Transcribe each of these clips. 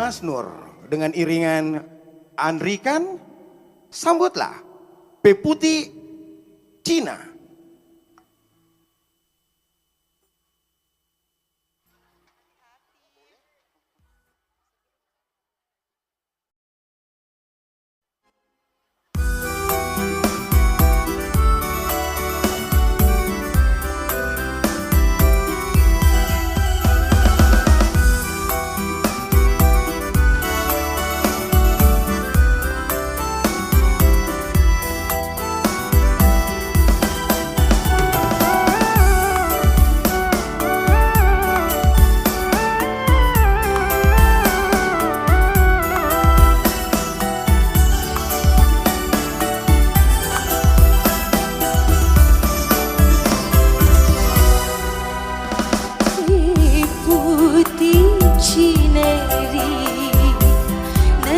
Mas Nur dengan iringan Andrikan, sambutlah Peputi Cina.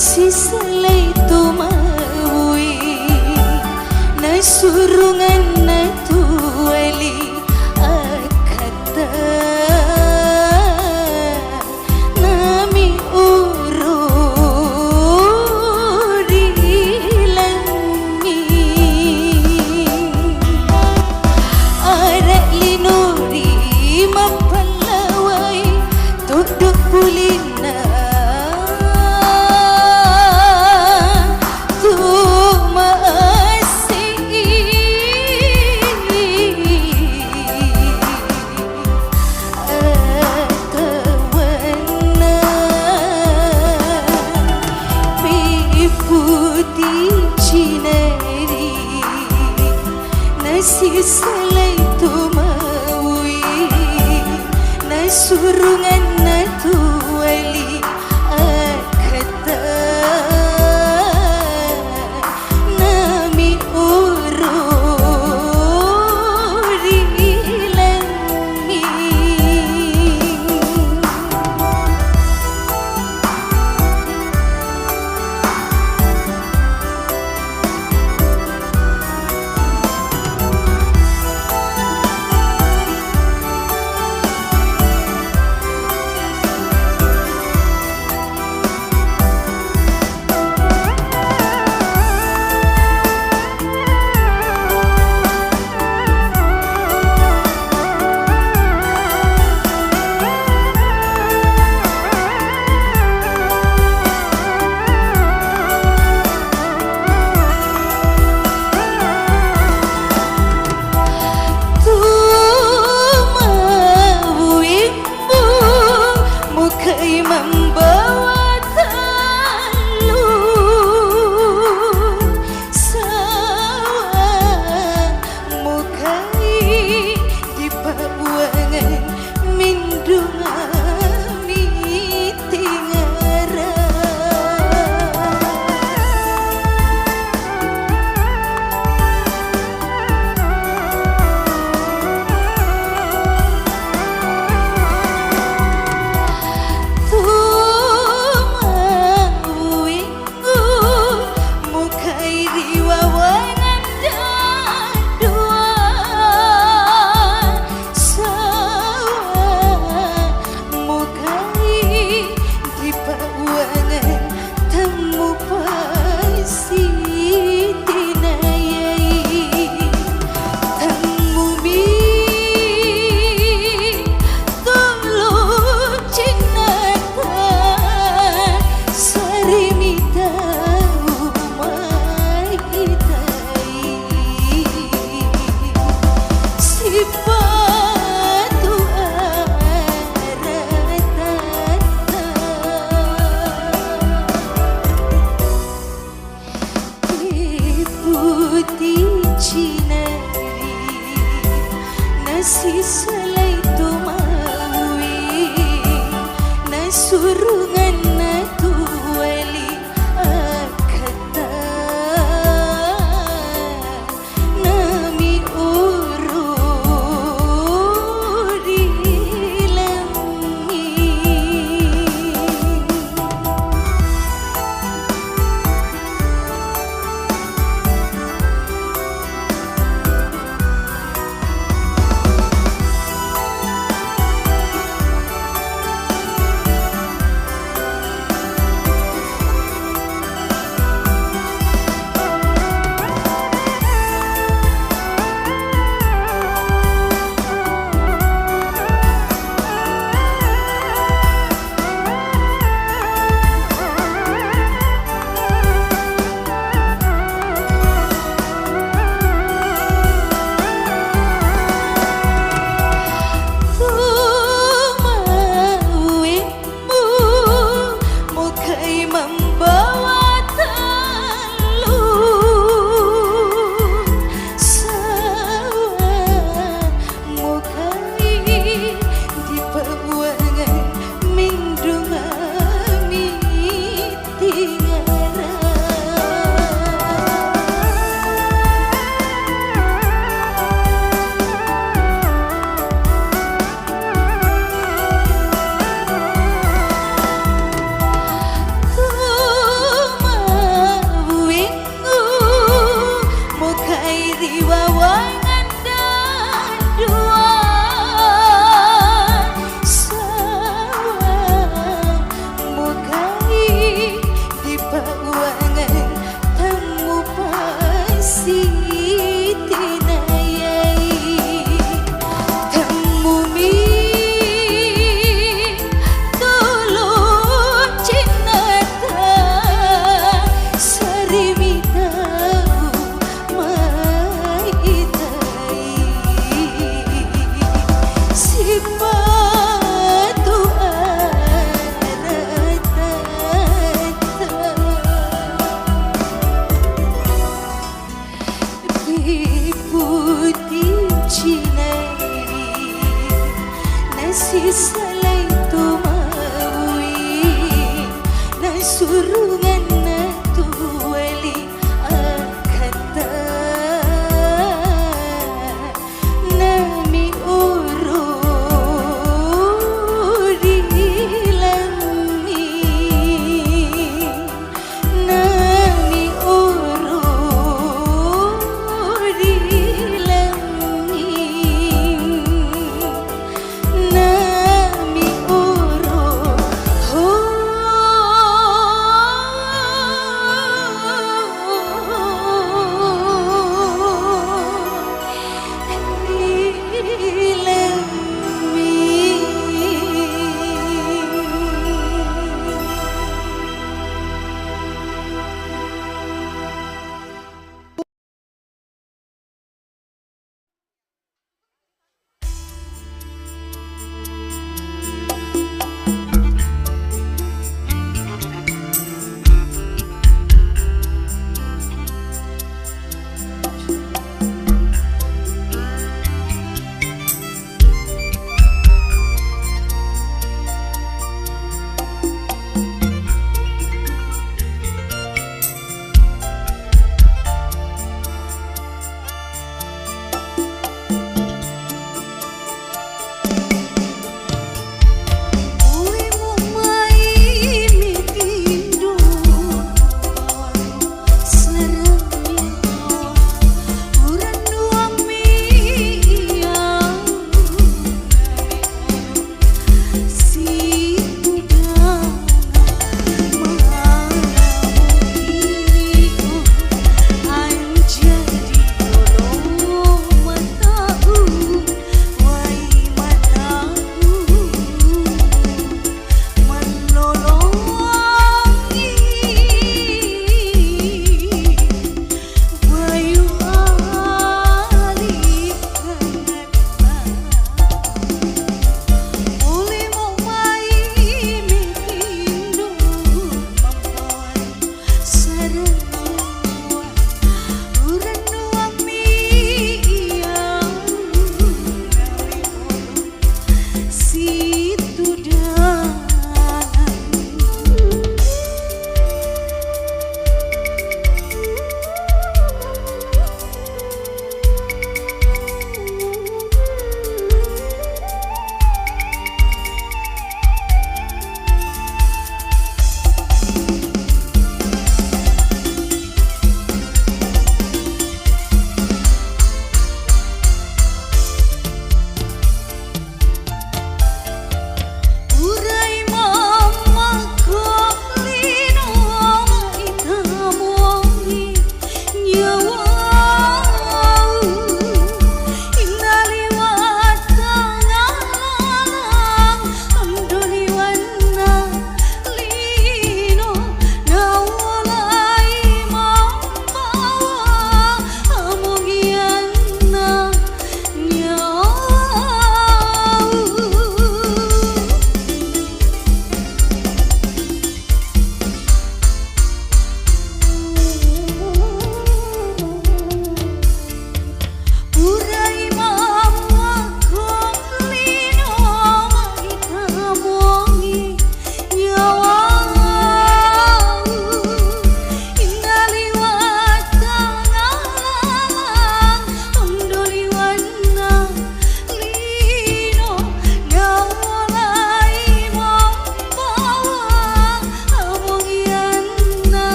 Sisalay tumawi na surungan na tuwali akata nami ururi langi arak linuri mapalaway tudok pulina Sisalay tumawi na surungan na tuwali akata nami ururi langi Sisalay tumawi na surungan na tuwali akata nami ururi langi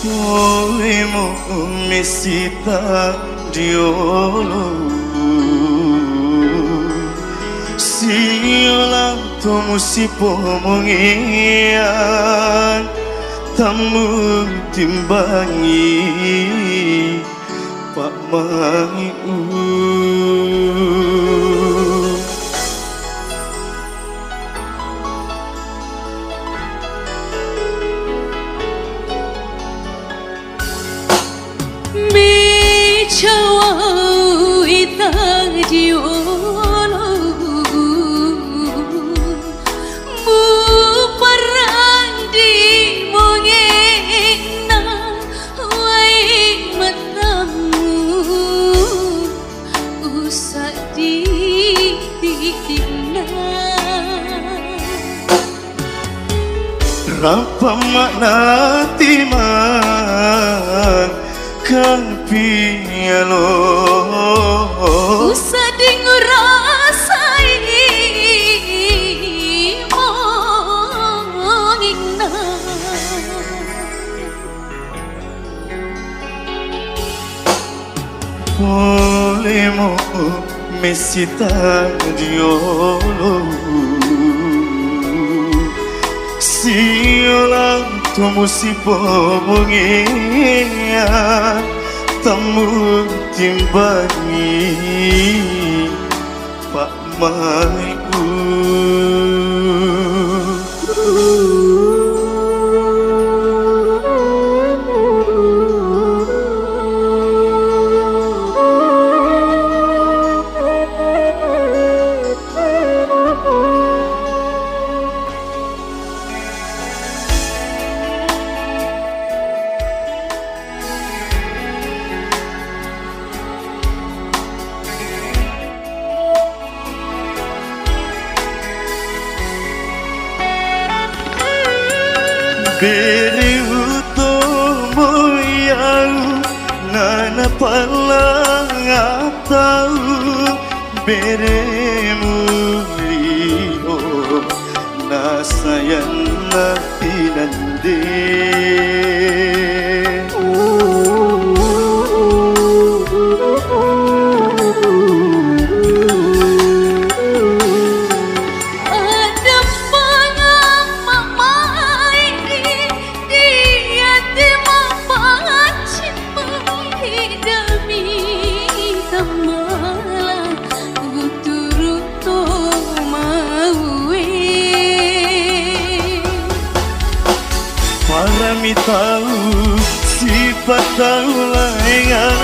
Olemo mesita diolo Siola tomu si pomongian Tamu timbangi Pak Mangiu Cawau itang diolo Bu parang di mongena Wai matamu Usak di titikna Rapa makna timan Kan pialo Usah dengar rasai mongina Olemo mesita diolo Siola tomu si pomongian Tamu timbangi Pak Mangiu Beri utomo yang nana palang atau beri murio nasayan natinande Parami tahu sifat tahu laingan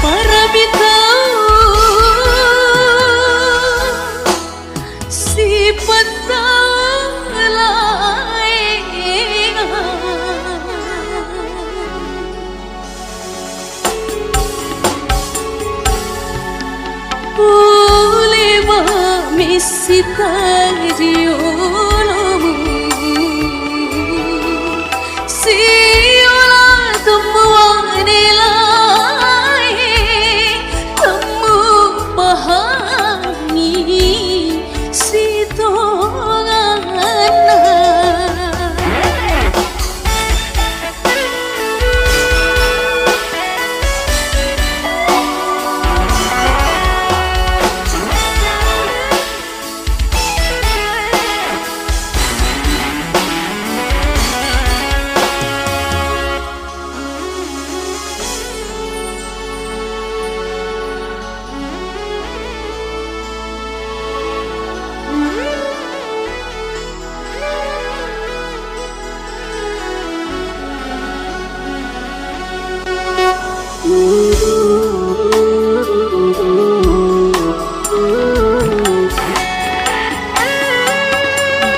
Parami tahu sifat tahu laingan Boleh mesita diolomu Siola temuan nilai Temu pahami si tongana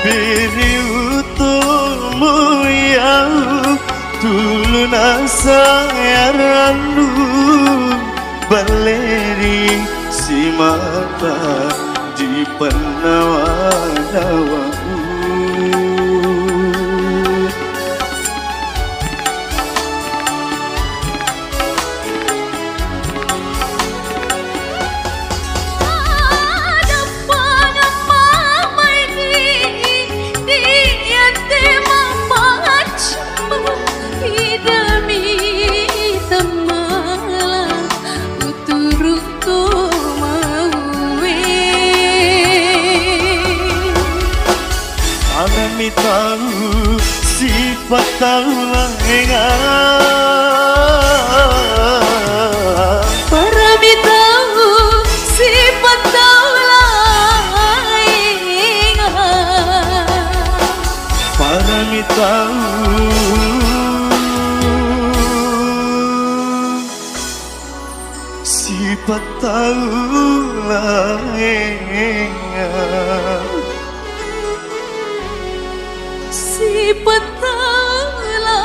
Beri utomo yang tulun asayaranu Baleri si mata di penawa-nawa Ada pangamai di hati Mana mi tahu sifat taulangan. Para mi tahu sifat taulangan. Para mi tahu sifat taulangan. Sifat taulangan.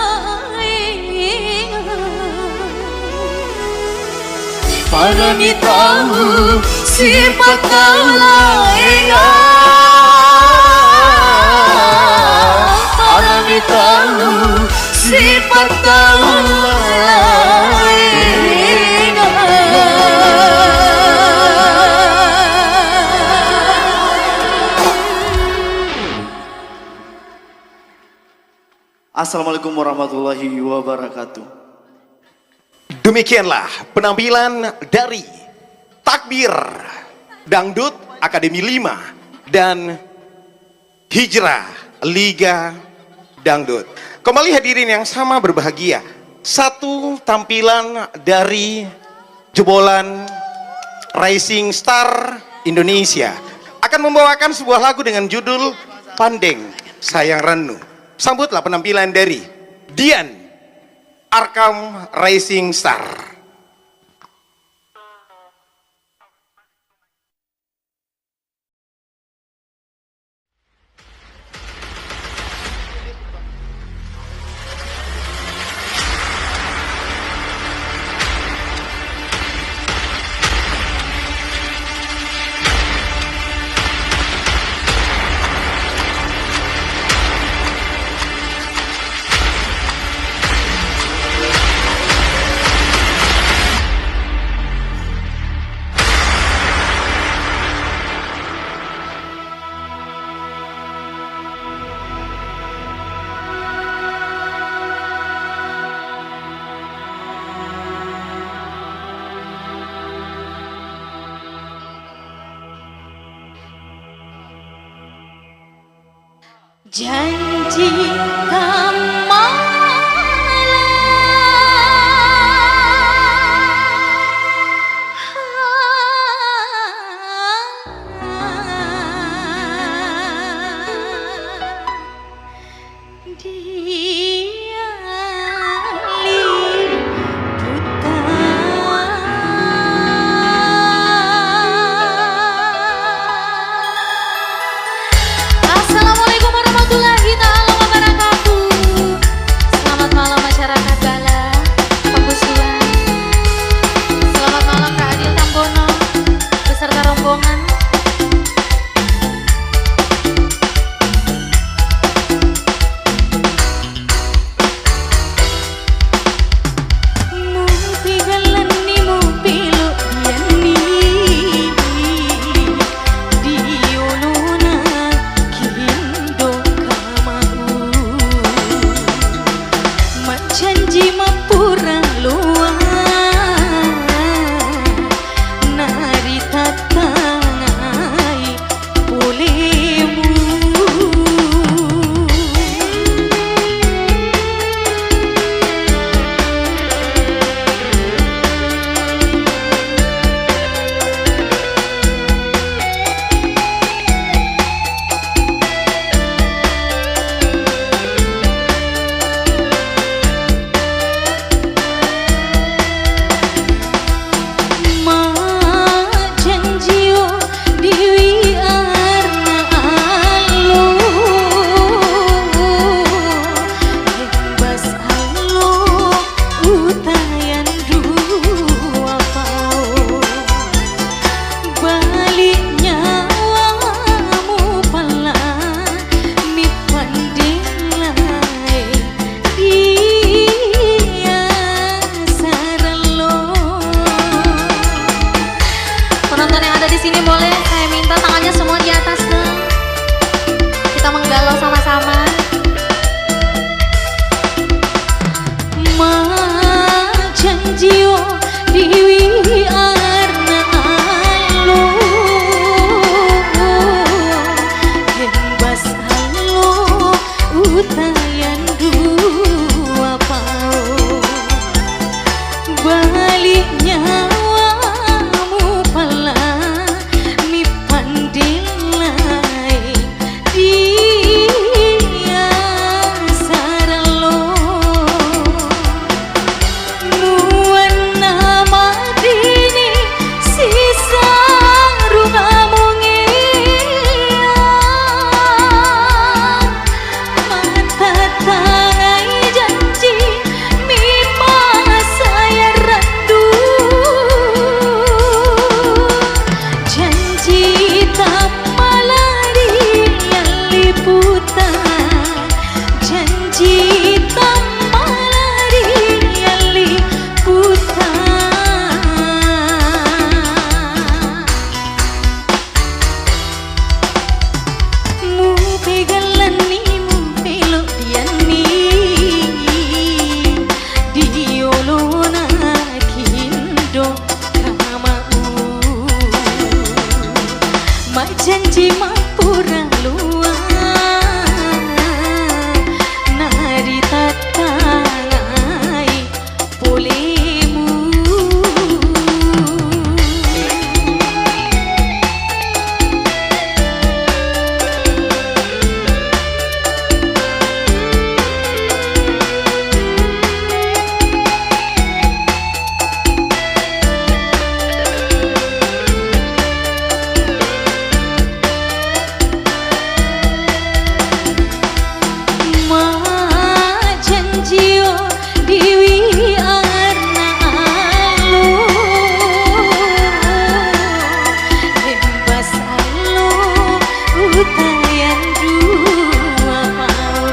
Para mi tahu sifat taulangan. Para mi tahu sifat Assalamualaikum warahmatullahi wabarakatuh. Demikianlah penampilan dari Takbir Dangdut Akademi 5 dan Hijrah Liga Dangdut. Kembali hadirin yang sama berbahagia. Satu tampilan dari jebolan Rising Star Indonesia akan membawakan sebuah lagu dengan judul Pandeng Sayang Renu. Sambutlah penampilan dari Dian Arkam Rising Star. Janji Assalamualaikum warahmatullahi wabarakatuh. Selamat malam masyarakat Bala, Pembusuan. Selamat malam Kak Adil Tambono beserta rombongan. Bas halo utayan dua pau balik nyawamu pala mi pandilai dia saralo nuan nama dini sisa rungamu mata tangai janji mima saya randu janji tak malari yang liputan janji tak malari yang liputan mu pegalan ni mu pelok diani diolona kindo kamau mak janji mak pura luar nari tatangai polemu janjio diwi arna alo hembas alo utayan dua mau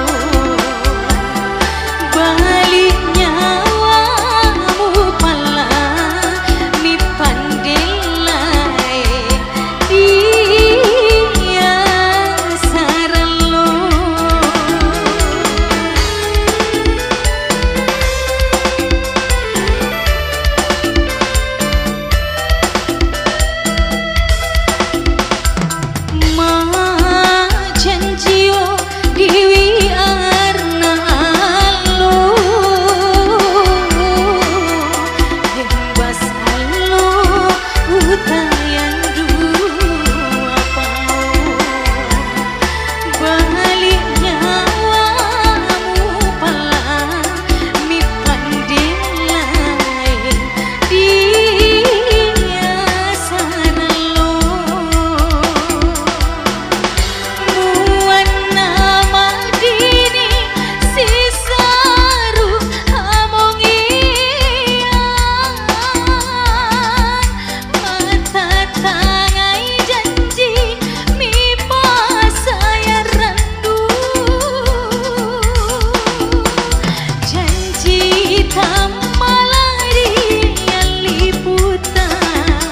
balik nyawamu pala mi pandelai dia saralo janjio diwi arna alo hembas alo utayan dua pau balik nyawamu pala mi pandilai dia saralo nuan nama dini sisa mata tangai janji mima saya randu janji tak malari yang liputan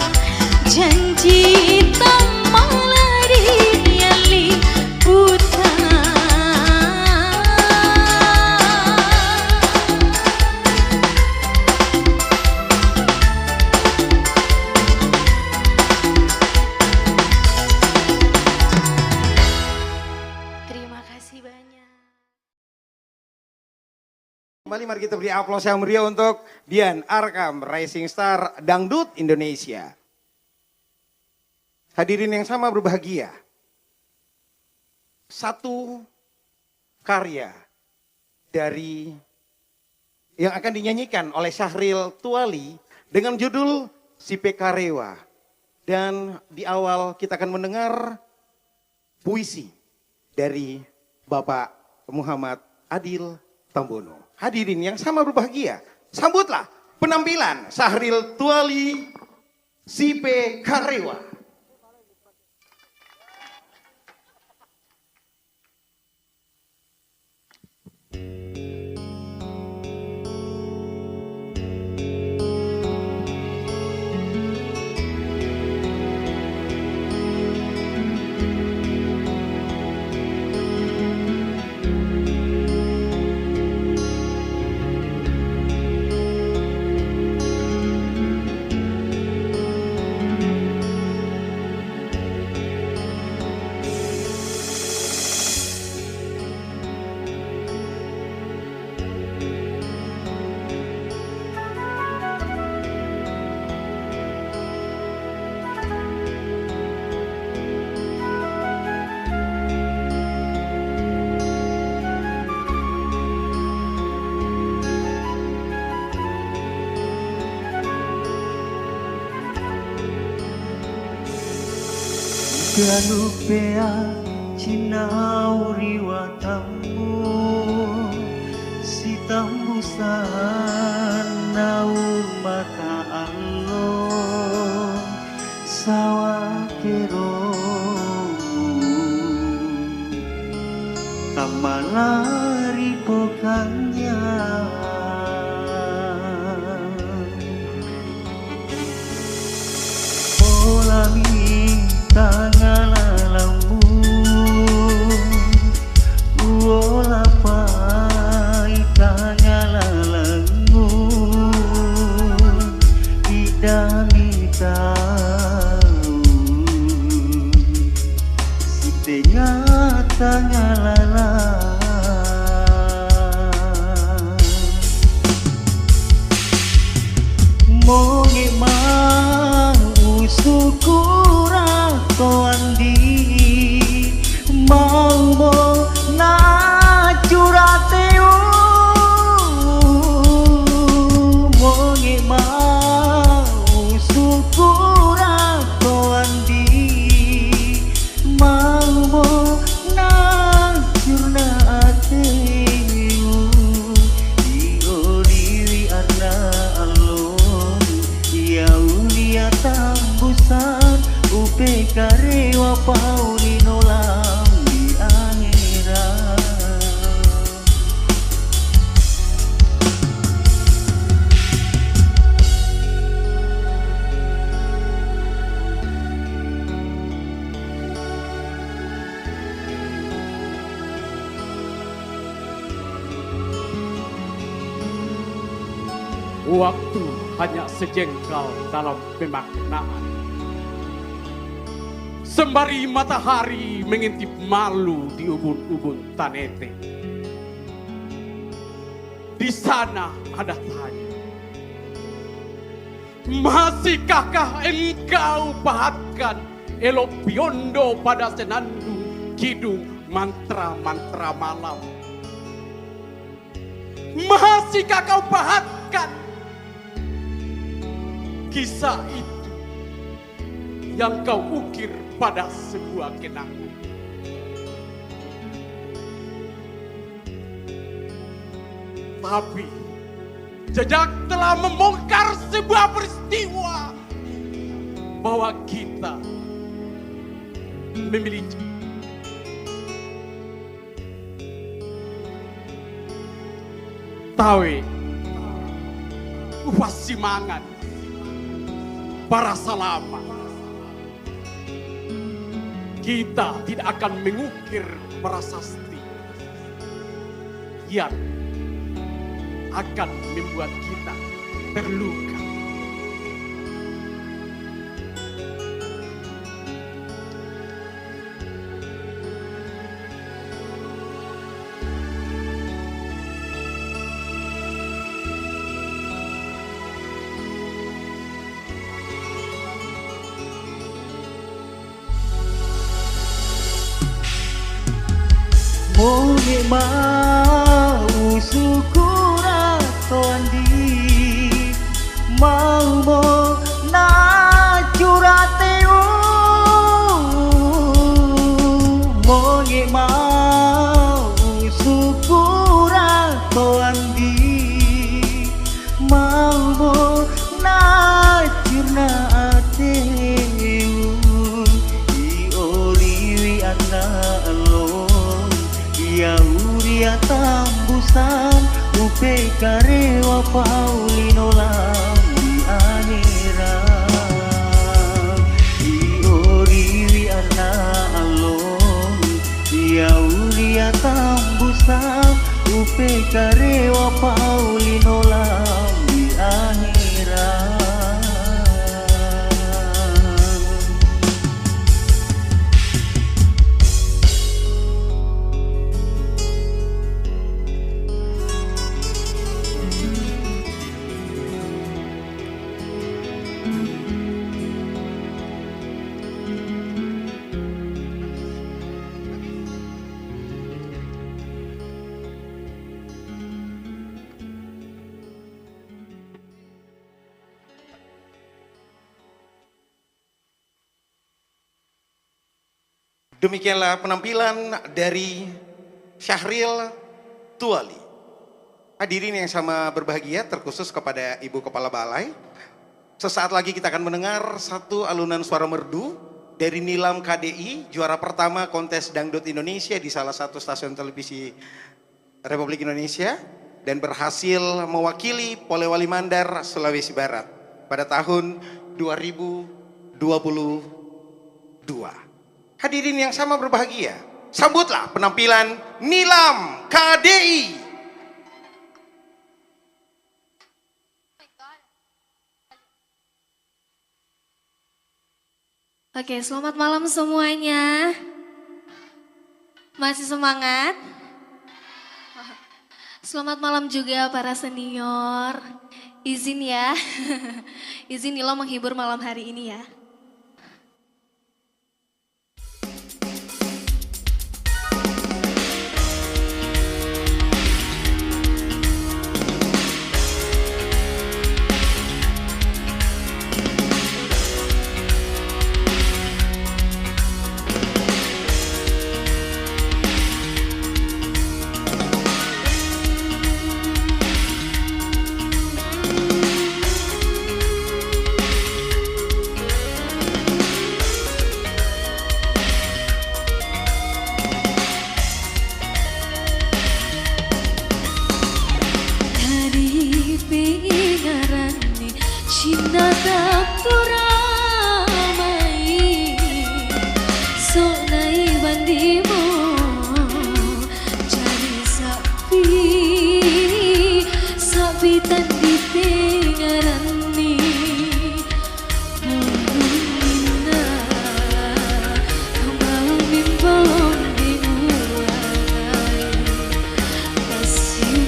janji tak malari yang liputan terima kasih banyak. Kembali mari kita beri aplaus yang meriah untuk Dian Arkam, Rising Star Dangdut Indonesia. Hadirin yang sama berbahagia. Satu karya dari yang akan dinyanyikan oleh Syahril Tuali dengan judul Si Pekarewa. Dan di awal kita akan mendengar puisi dari Bapak Muhammad Adil Tambono. Hadirin yang sama berbahagia, sambutlah penampilan Syahril Tuali Si Pekarewa. Pianupea cinauri watamu si tambusan naur mata Allah sawakero tamalari pokanya polami tangalalambu uola pai tangalalangu idami tahu si tengah tangalala monge mang usukura koandi mau mo na curateu monge mang usukura koandi mau mo na curna ateu diori arna alon yaulia tambusan upe karewa paulino lam di akhirat Waktu hanya sejengkal dalam pemaknaan. Sembari matahari mengintip malu di ubun-ubun Tanete. Di sana ada tanya. Masihkah engkau pahatkan Elopiondo pada senandung kidung mantra-mantra malam? Masihkah kau pahatkan kisah itu yang kau ukir pada sebuah kenangan? Tapi jejak telah membongkar sebuah peristiwa bahwa kita memiliki tawe upasimangan para salama. Kita tidak akan mengukir prasasti yang akan membuat kita terluka. Monge mau syukur toandi mau mo na curateu monge mau syukur toandi mau mo na curna ateu ioliwi anak Yauria tambusan upe karewa paulino lam di akhirat ioriwi arna alon Yauria tambusan upe karewa paulino lam di akhirat. Demikianlah penampilan dari Syahril Tuali. Hadirin yang sama berbahagia, terkhusus kepada Ibu Kepala Balai. Sesaat lagi kita akan mendengar satu alunan suara merdu dari Nilam KDI, juara pertama kontes dangdut Indonesia di salah satu stasiun televisi Republik Indonesia dan berhasil mewakili Polewali Mandar, Sulawesi Barat pada tahun 2022. Hadirin yang sama berbahagia, sambutlah penampilan Nilam KDI. Oke, selamat malam semuanya. Masih semangat? Selamat malam juga para senior. Izin ya, izin Nilo menghibur malam hari ini ya. Cinta tak ramai, sonai bandimu jadi sapi tandi pengarani mungina kembang bimbang dimulai kasih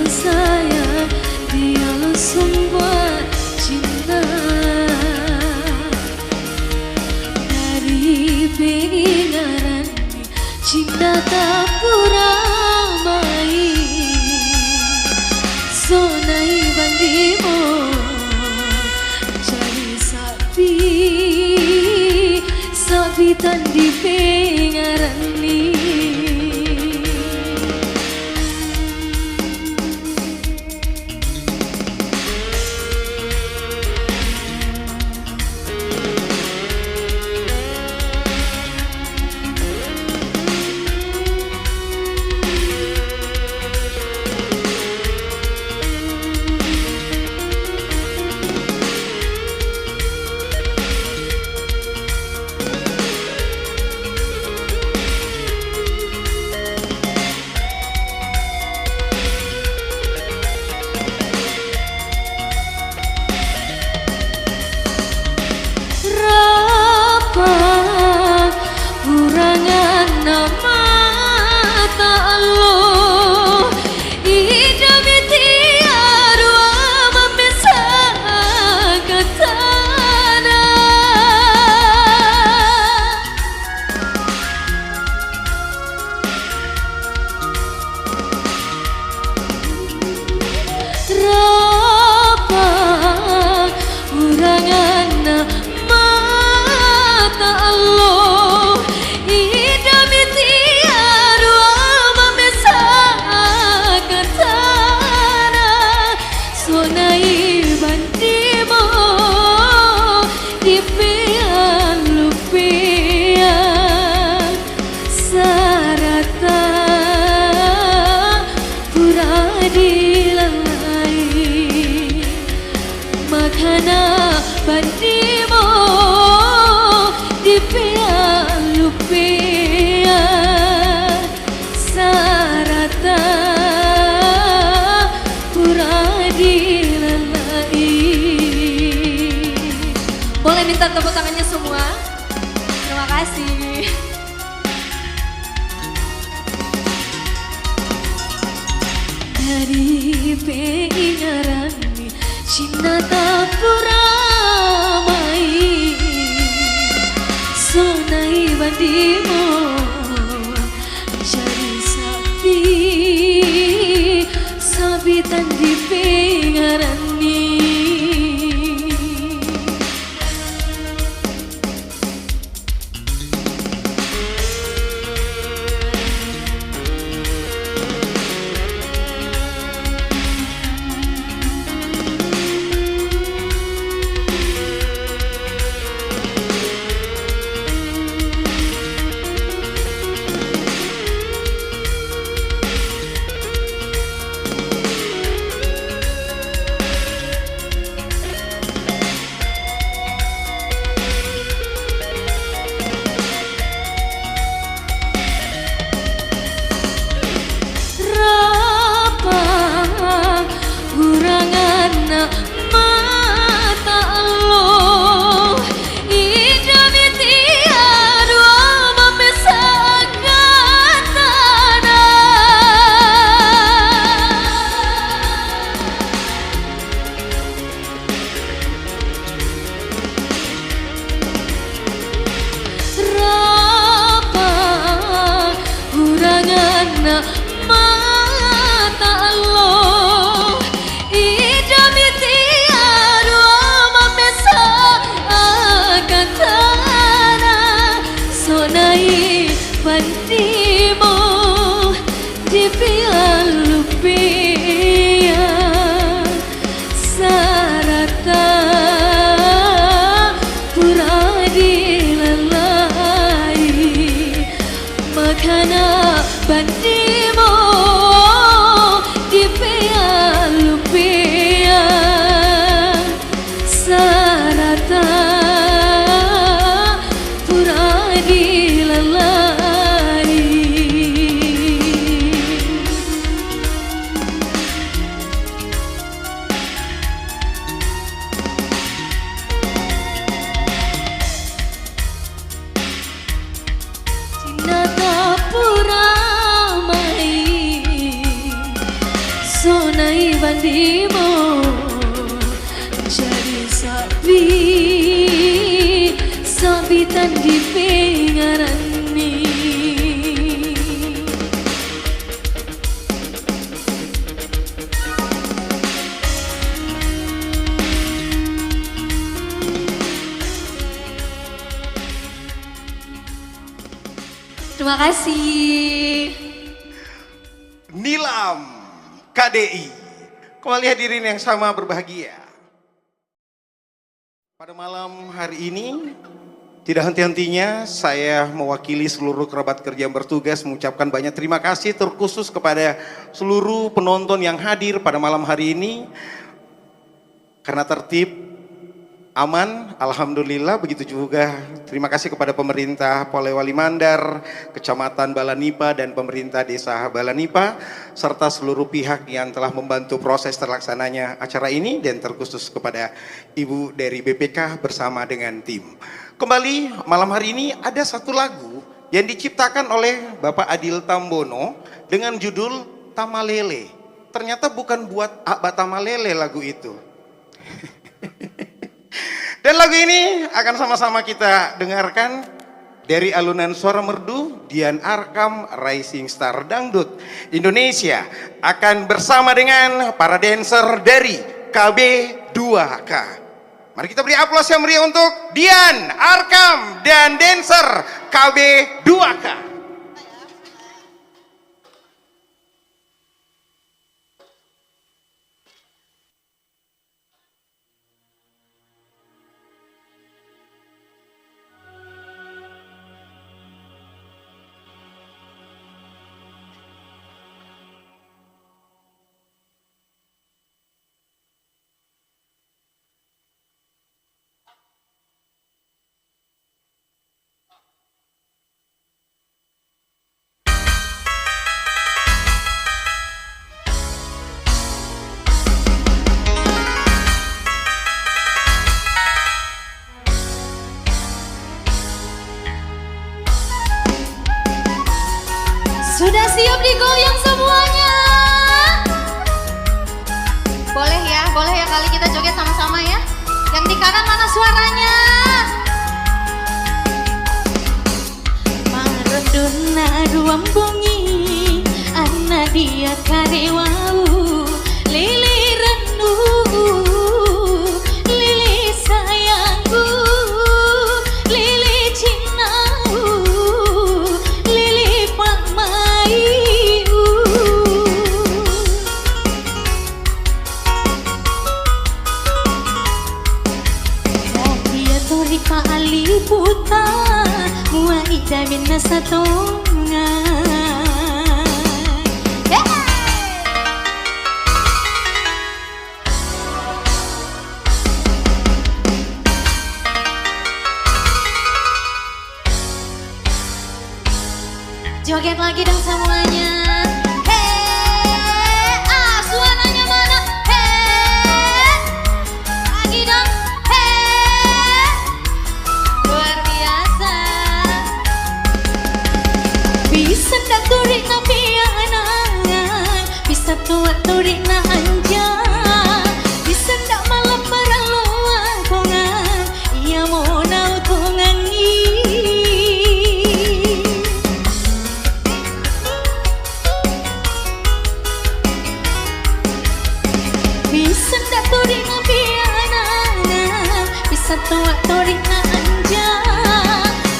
saya dia langsung buat cinta dari pengaran cinta tak ramai sonai bandimu jadi sapi tandi pengarani. Bandimu di lupia sarata pura dilalai. Boleh minta tepuk tangannya semua? Terima kasih. Dari pengaran cinta tak ramai sonai bandimu jadi sapi tandi pengarani. bandimu di pialu pia sarata pura dilalai makana bandimu di pialu pia sarata pura dilalai. Cinta pura mai sonai bandimu jadi sabitan di pingarani. Terima kasih. Nilam KDI. Kembali hadirin yang sama berbahagia. Pada malam hari ini, tidak henti-hentinya saya mewakili seluruh kerabat kerja yang bertugas mengucapkan banyak terima kasih terkhusus kepada seluruh penonton yang hadir pada malam hari ini. Karena tertib, aman, alhamdulillah. Begitu juga terima kasih kepada pemerintah Polewali Mandar, Kecamatan Balanipa dan pemerintah Desa Balanipa serta seluruh pihak yang telah membantu proses terlaksananya acara ini dan terkhusus kepada Ibu dari BPK bersama dengan tim. Kembali malam hari ini ada satu lagu yang diciptakan oleh Bapak Adil Tambono dengan judul Tamalele. Ternyata bukan buat Abah Tamalele lagu itu. Dan lagu ini akan sama-sama kita dengarkan dari alunan suara merdu Dian Arkam Rising Star Dangdut Indonesia akan bersama dengan para dancer dari KB2K. Mari kita beri aplaus yang meriah untuk Dian Arkam dan dancer KB2K. Sudah siap digoyang semuanya? Boleh ya kali kita joget sama-sama ya. Yang di kanan mana suaranya? Marondona ruang bunyi, anak dia karewau, lili rendu, lili sayangku, lili cinau, lili pamayu. Dia torika aliputa, muaida minna satonga. Joget lagi dong semuanya. Hey, suaranya mana? Hey, lagi dong. Hey, luar biasa. Bisa ndak turik na pianangan, bisa tuat turik na anjang, bisa ndak malam paraluan kongan, ia mau nau kongan tua torik na anja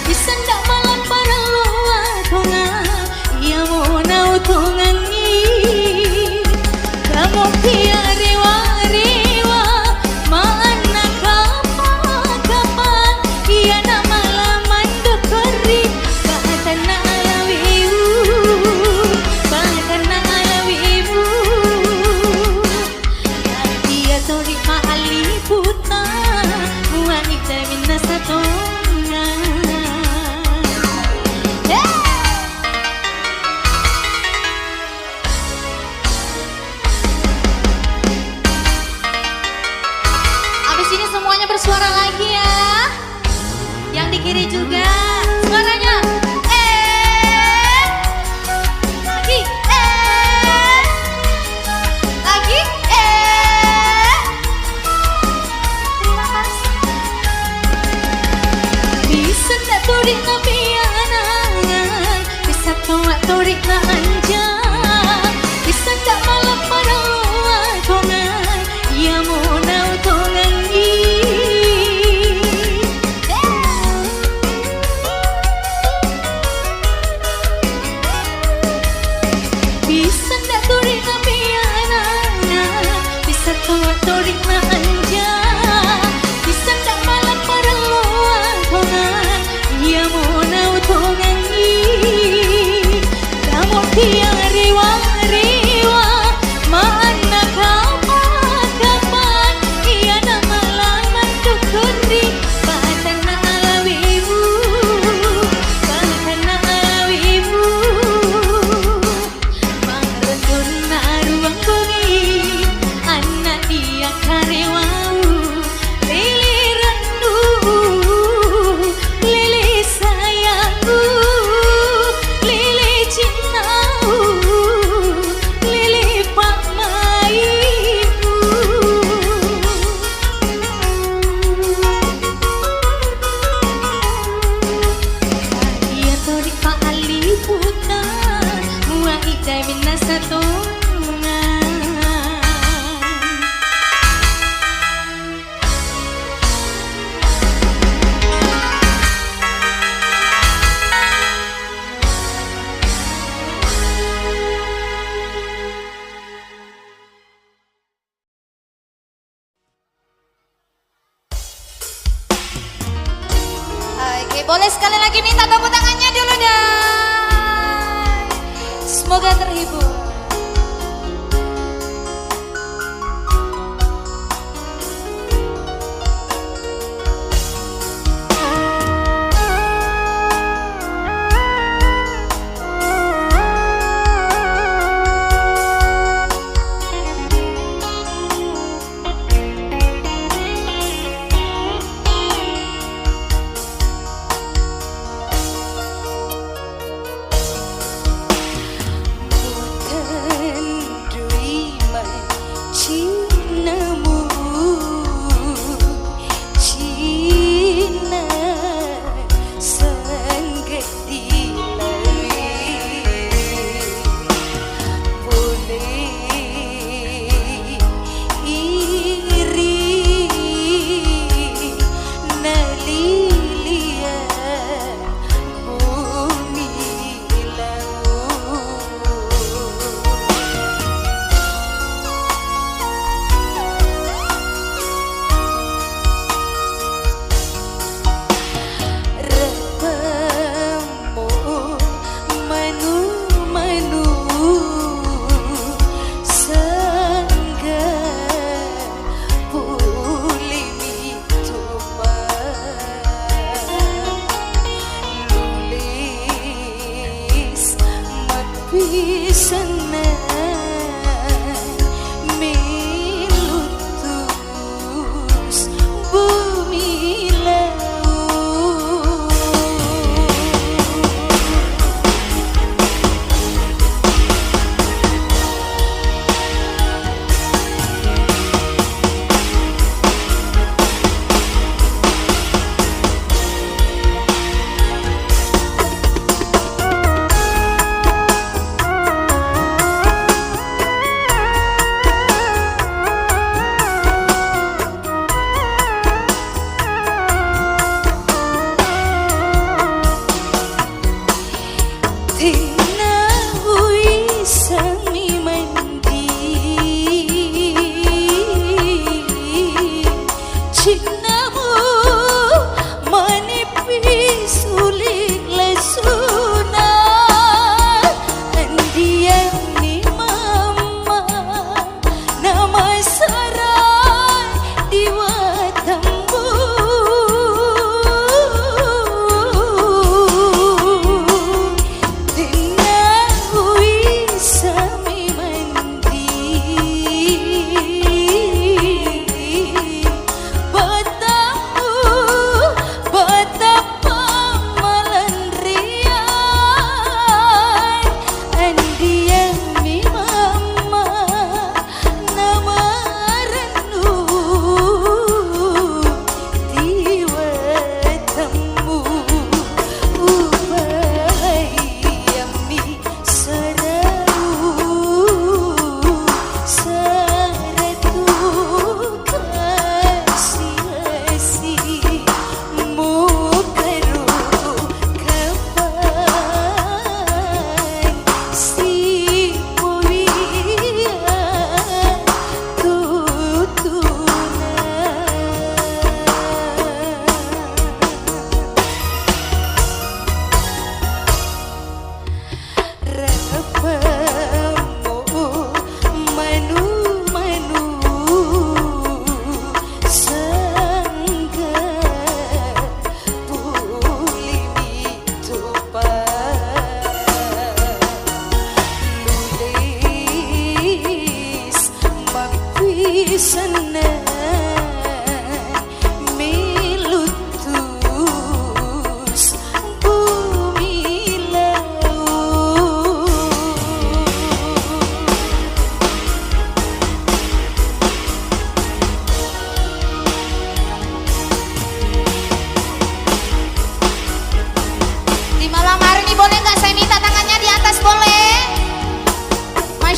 bisa ndak malam para luar Syahri juga. Suaranya. Lagi. Lagi. Terima kasih. Bisa tak turik na piangan, bisa tua turik na anjang, bisa tak malam pada luar kongan, ia mau nau tongan bisa tak turik na piangan, bisa tua turik na anjang, bisa tak malam pada luar kongan, ia mau nau tongan namun dia riwa-riwa mana kapan-kapan ia nama laman dukuri bahkan na alawimu mengerentun na ruang bumi anak dia karewau lili rendu lili sayangku lili cintaku lili pakmaiku dia torik pak aliputan muai idai minasatongan. Oke, boleh sekali lagi minta tepuk tangannya dulu dan semoga terhibur.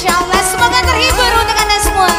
Masya Allah, semoga terhibur untuk Anda semua.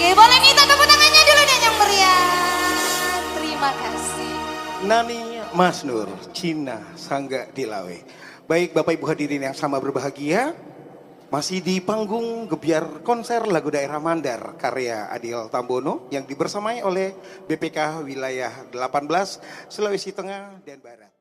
Oke, boleh minta tepuk tangannya dulu dan yang meriah. Terima kasih. Nani Masnur, Cina Sangga Dilawe. Baik Bapak Ibu hadirin yang sama berbahagia, masih di panggung gebiar konser lagu daerah Mandar karya Adil Tambono yang dibersamai oleh BPK Wilayah 18 Sulawesi Tengah dan Barat.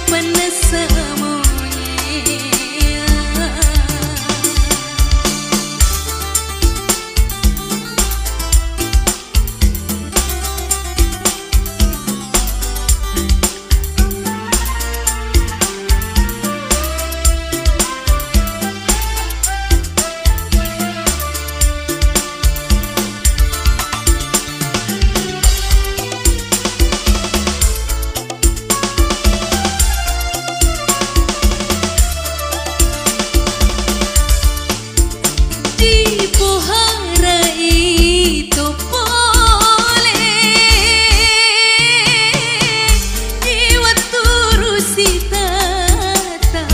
panas semuanya. Di pohara itu boleh di waktu rusitata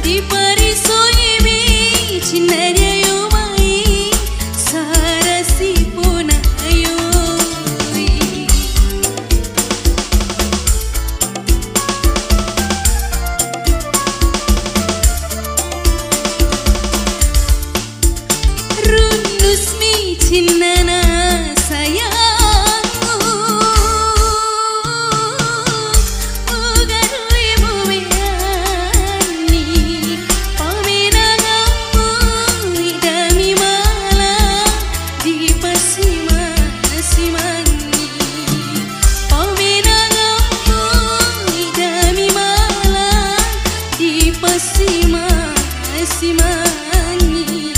di parisonyi bicinanya yomai sarasi ponayoi. Rundus mi cinana sayangmu Ugaru ibu biani Paminangamu idami malam Di pasima-simangi Paminangamu idami malam Di pasima-simangi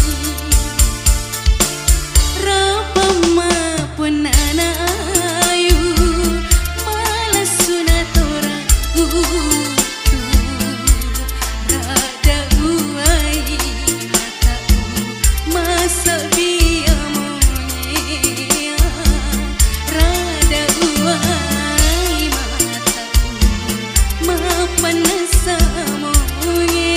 Rapama punana ayu malas sunatora rada uai matau masa biamonya rada uai matau mapanas samonya.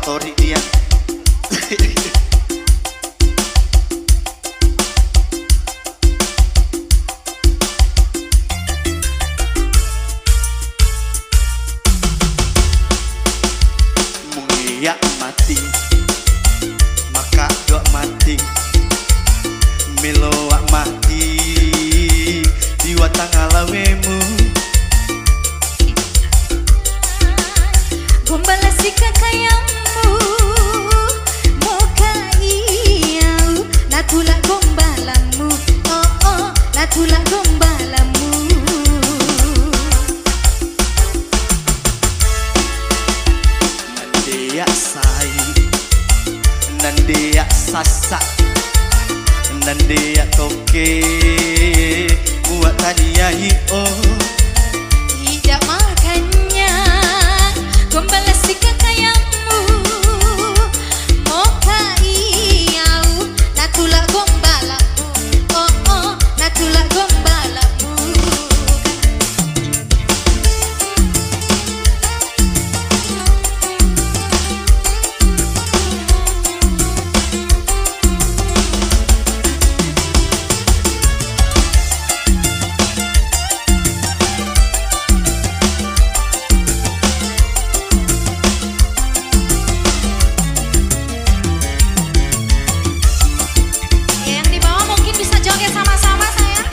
tori dia. Mungia mati, maka doa mati, meloak mati, diwa tangalawemu. Gombalasi kakayamu moka iyau natula gombalamu oh oh natula gombalamu Nandeya sai, nandeya sasa, nandeya toke, buat tania oh. tidak makannya gombalasi kakayamu moka iyau natula gombalamu oh oh natula gombalamu yang di bawah mungkin bisa joget sama-sama sayang.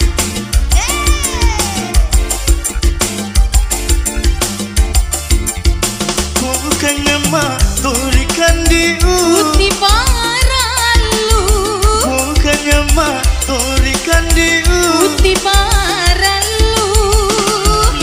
Bukannya mak turikan diu, Putih paralu, bukannya mak turikan diu. putih paralu,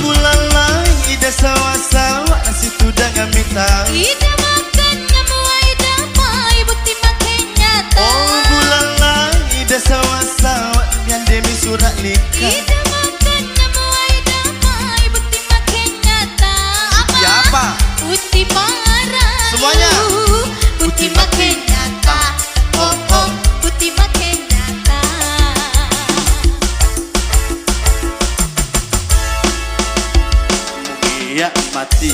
Bulan lain ida sawa-sawa nasi tudang minta. ida makan nyamuai damai putih makin nyata. Oh bulan lain ida sawa-sawa yang demi surat nikah. Ida makan nyamuai damai putih makin nyata. Apa? Ya apa? Putih paralu, Semuanya. putih makin nyata. Oh oh, putih makin nyata. Mungia mati,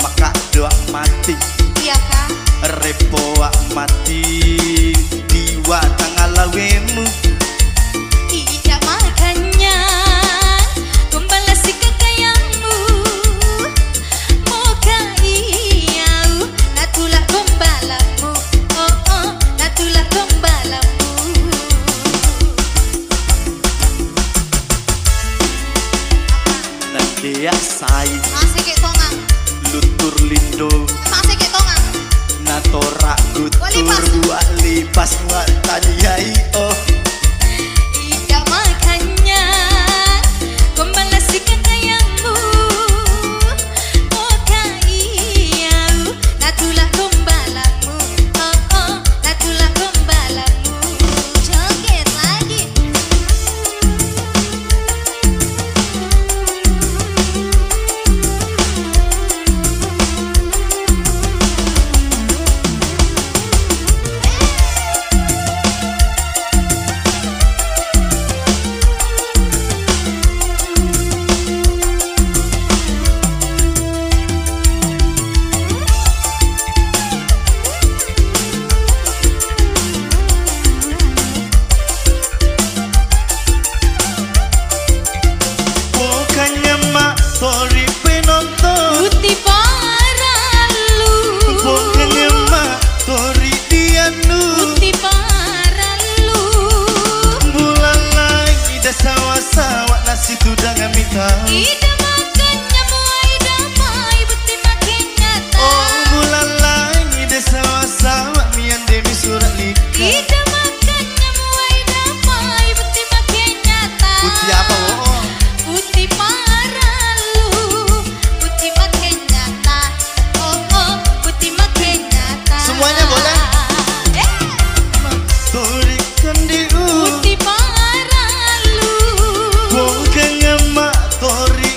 maka doa mati, Iya kak. repoa mati, diwa tangalawemu. Tidak makannya gombalasi kakayamu moka iyau natula gombalamu oh oh natula gombalamu Nandeya sai, masih kayak tongang lutur lindo, masih kayak tongang natora gutur, Walipas. buat lipas buat taniai oh. tidak makannya gombalasi kakayamu moka iyau natula gombalamu oh oh natula gombalamu joget lagi. Bukannya mak tori penonton, Putih paralu, bukannya mak tori dianu. putih paralu, Bulan lain ida sawa-sawa nasi tudang minta. ida makan nyamuai damai putih makin nyata. Oh bulan lain ida sawa-sawa mian demi surat nikah. Ida makan nyamuai damai putih makin nyata. Putih apa oh? Putih paralu, putih makin nyata. Oh oh, putih makin nyata. Semuanya boleh? Turikan diu, Putih paralu, bukannya mak tori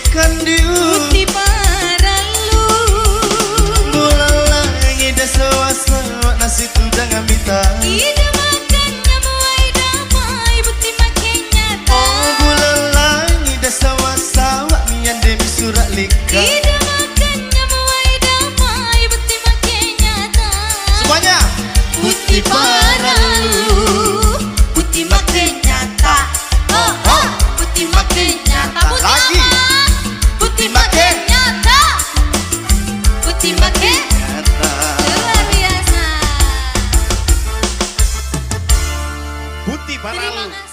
Parang Terima kasih.